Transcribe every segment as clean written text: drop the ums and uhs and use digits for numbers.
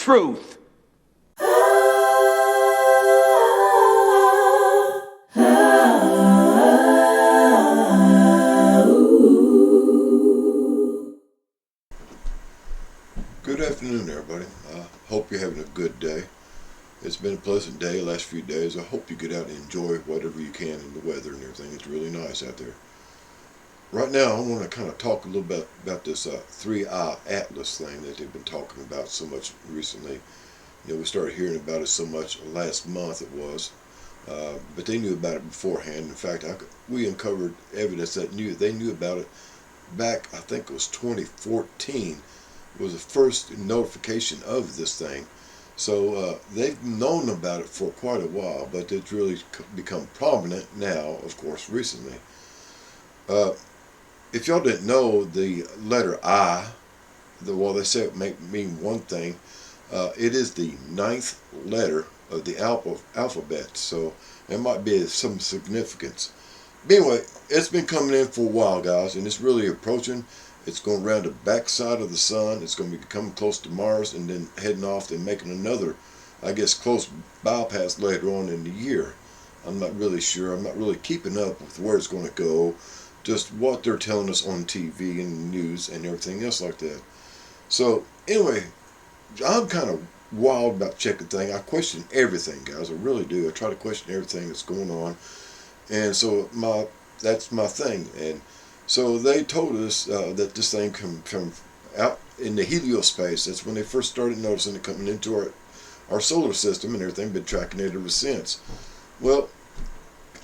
truth. Good afternoon, everybody. I hope you're having a good day. It's been a pleasant day the last few days. I hope you get out and enjoy whatever you can in the weather and everything. It's really nice out there. Right now, I want to kind of talk a little bit about this 3i Atlas thing that they've been talking about so much recently. You know, we started hearing about it so much last month it was, but they knew about it beforehand. In fact, we uncovered evidence that they knew about it back, I think it was 2014, was the first notification of this thing. So they've known about it for quite a while, but it's really become prominent now, of course, recently. If y'all didn't know, the letter I, well, they say it may mean one thing. It is the 9th letter of the alphabet, so it might be some significance. But anyway, it's been coming in for a while, guys, and it's really approaching. It's going around the backside of the sun. It's going to be coming close to Mars and then heading off and making another, I guess, close bypass later on in the year. I'm not really sure. I'm not really keeping up with where it's going to go. Just what they're telling us on TV and news and everything else like that. So anyway, I'm kind of wild about checking things. I question everything, guys. I really do. I try to question everything that's going on. And so that's my thing. And so they told us that this thing come from out in the heliospace. That's when they first started noticing it coming into our solar system and everything. Been tracking it ever since. Well,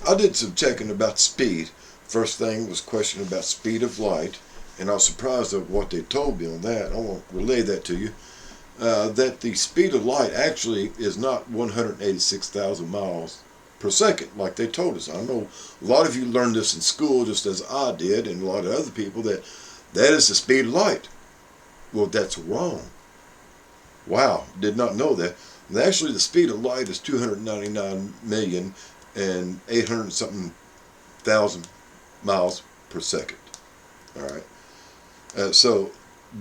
I did some checking about speed. First thing was question about speed of light, and I was surprised at what they told me on that. I won't relay that to you. That the speed of light actually is not 186,000 miles per second like they told us. I know a lot of you learned this in school just as I did, and a lot of other people, that is the speed of light. Well, that's wrong. Wow, did not know that. And actually, the speed of light is 299,800 something thousand miles per second. All right.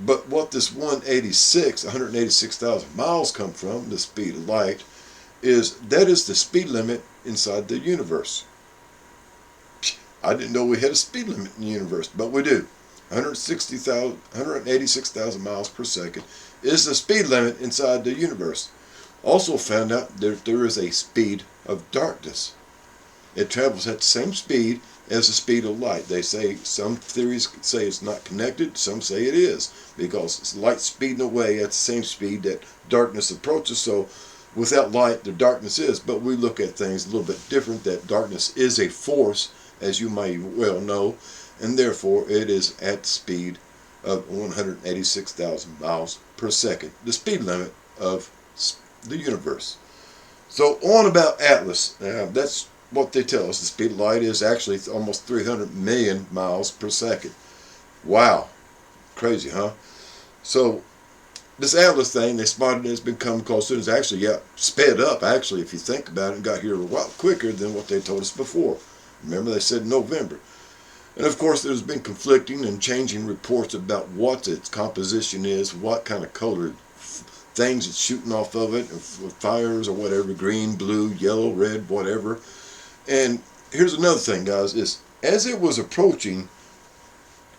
But what this 186,000 miles come from, the speed of light, that is the speed limit inside the universe. I didn't know we had a speed limit in the universe, but we do. 186,000 miles per second is the speed limit inside the universe. Also found out that there is a speed of darkness. It travels at the same speed as the speed of light. They say, some theories say it's not connected, some say it is, because it's light speeding away at the same speed that darkness approaches. So without light, the darkness is. But we look at things a little bit different, that darkness is a force, as you may well know, and therefore it is at the speed of 186,000 miles per second, the speed limit of the universe. So on about Atlas, that's what they tell us. The speed of light is actually almost 300 million miles per second. Wow. Crazy, huh? So this Atlas thing, they spotted it's been coming closer. It's actually sped up, actually, if you think about it, and got here a lot quicker than what they told us before. Remember, they said November. And of course, there's been conflicting and changing reports about what its composition is, what kind of colored things it's shooting off of it, fires or whatever, green, blue, yellow, red, whatever. And here's another thing, guys, is as it was approaching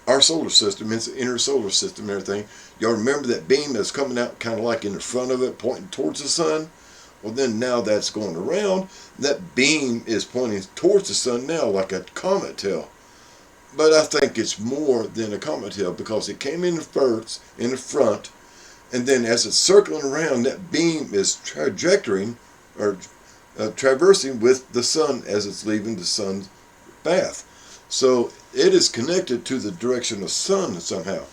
our solar system, its inner solar system and everything, y'all remember that beam that's coming out kind of like in the front of it, pointing towards the sun? Well, then now that's going around, that beam is pointing towards the sun now like a comet tail. But I think it's more than a comet tail, because it came in first, in the front, and then as it's circling around, that beam is traversing with the sun as it's leaving the sun's path. So it is connected to the direction of the sun somehow.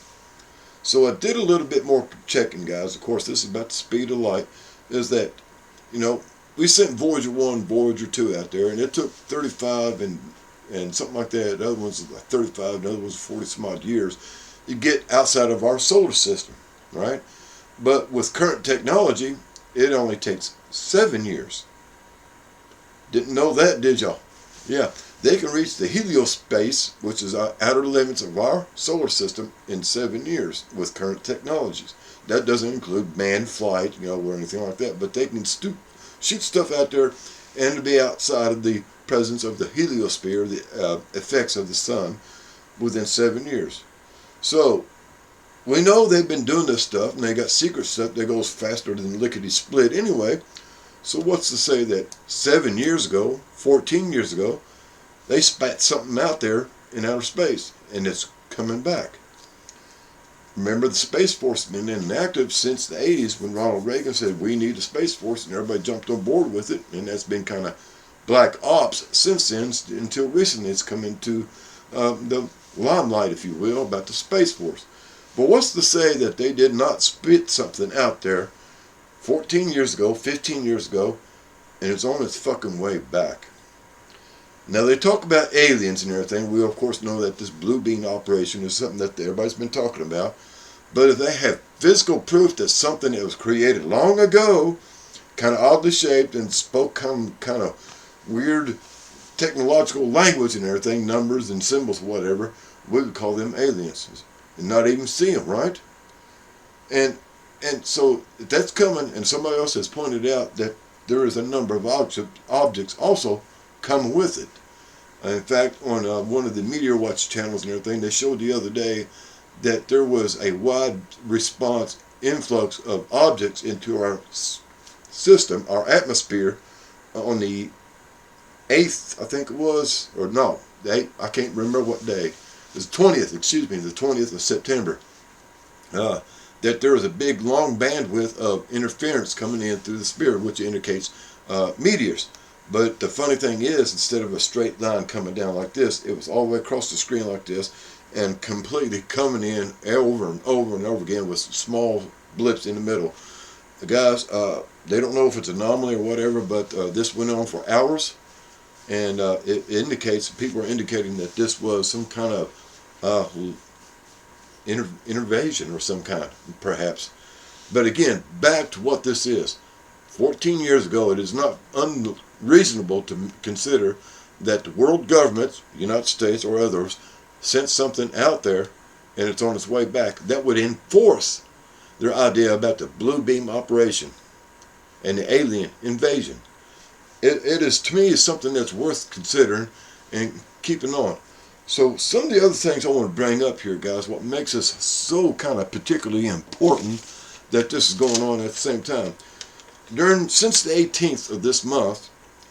So I did a little bit more checking, guys. Of course, this is about the speed of light. Is that, we sent Voyager 1, Voyager 2 out there, and it took 35 and something like that. The other one's like 35, the other one's 40 some odd years. You get outside of our solar system, right? But with current technology, it only takes 7 years. Didn't know that, did y'all? Yeah, They can reach the heliospace, which is our outer limits of our solar system, in 7 years with current technologies. That doesn't include manned flight, or anything like that, but they can shoot stuff out there and to be outside of the presence of the heliosphere, the effects of the sun, within 7 years. So, we know they've been doing this stuff, and they got secret stuff that goes faster than lickety-split anyway. So what's to say that 7 years ago, 14 years ago, they spat something out there in outer space, and it's coming back. Remember, the Space Force has been inactive since the 80s when Ronald Reagan said we need a Space Force, and everybody jumped on board with it, and that's been kind of black ops since then, until recently it's come into the limelight, if you will, about the Space Force. But what's to say that they did not spit something out there 14 years ago, 15 years ago, and it's on its fucking way back? Now, they talk about aliens and everything. We, of course, know that this blue beam operation is something that everybody's been talking about. But if they have physical proof that something that was created long ago, kind of oddly shaped and spoke kind of weird technological language and everything, numbers and symbols, whatever, we would call them aliens. And not even see them, right? And so that's coming, and somebody else has pointed out that there is a number of objects also come with it. In fact, on one of the Meteor Watch channels and everything, they showed the other day that there was a wide response influx of objects into our system, our atmosphere, on the 8th, I think it was, or no, the 8th, I can't remember what day. It was the 20th, the 20th of September. That there was a big long bandwidth of interference coming in through the sphere, which indicates meteors. But the funny thing is, instead of a straight line coming down like this, it was all the way across the screen like this, and completely coming in over and over and over again with small blips in the middle. The guys, they don't know if it's an anomaly or whatever, but this went on for hours, and it indicates, people are indicating that this was some kind of invasion or some kind, perhaps. But again, back to what this is. 14 years ago, it is not unreasonable to consider that the world governments, United States or others, sent something out there and it's on its way back that would enforce their idea about the blue beam operation and the alien invasion. It is, to me, is something that's worth considering and keeping on. So some of the other things I want to bring up here, guys, what makes this so kind of particularly important that this is going on at the same time. Since the 18th of this month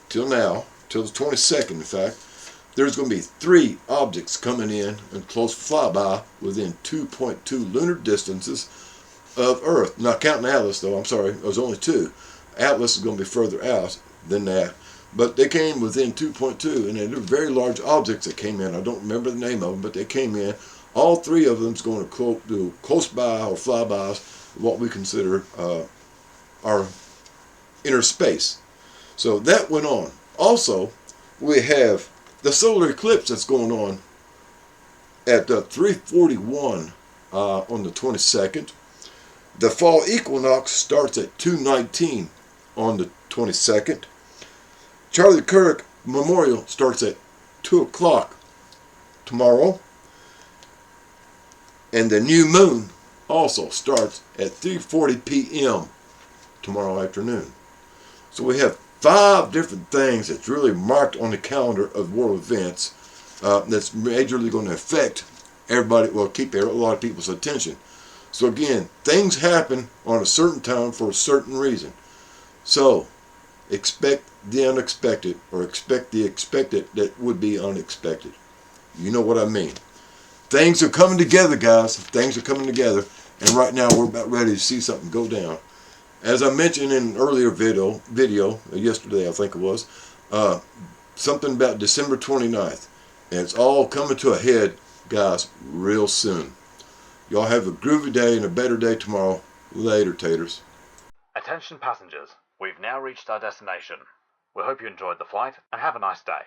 till now, till the 22nd in fact, there's going to be 3 objects coming in close flyby within 2.2 lunar distances of Earth. Not counting Atlas, though. I'm sorry, there's only 2. Atlas is going to be further out than that. But they came within 2.2, and they're very large objects that came in. I don't remember the name of them, but they came in. All 3 of them is going to do close by or flybys, what we consider our inner space. So that went on. Also, we have the solar eclipse that's going on at 3:41 on the 22nd. The fall equinox starts at 2:19 on the 22nd. Charlie Kirk Memorial starts at 2 o'clock tomorrow. And the new moon also starts at 3:40 p.m. tomorrow afternoon. So we have 5 different things that's really marked on the calendar of world events that's majorly going to affect everybody, well, keep a lot of people's attention. So again, things happen on a certain time for a certain reason. So expect the unexpected, or expect the expected that would be unexpected. You know what I mean. Things are coming together, guys. Things are coming together. And right now we're about ready to see something go down. As I mentioned in an earlier video yesterday I think it was, something about December 29th. And it's all coming to a head, guys, real soon. Y'all have a groovy day and a better day tomorrow. Later, taters. Attention passengers, we've now reached our destination. We hope you enjoyed the flight and have a nice day.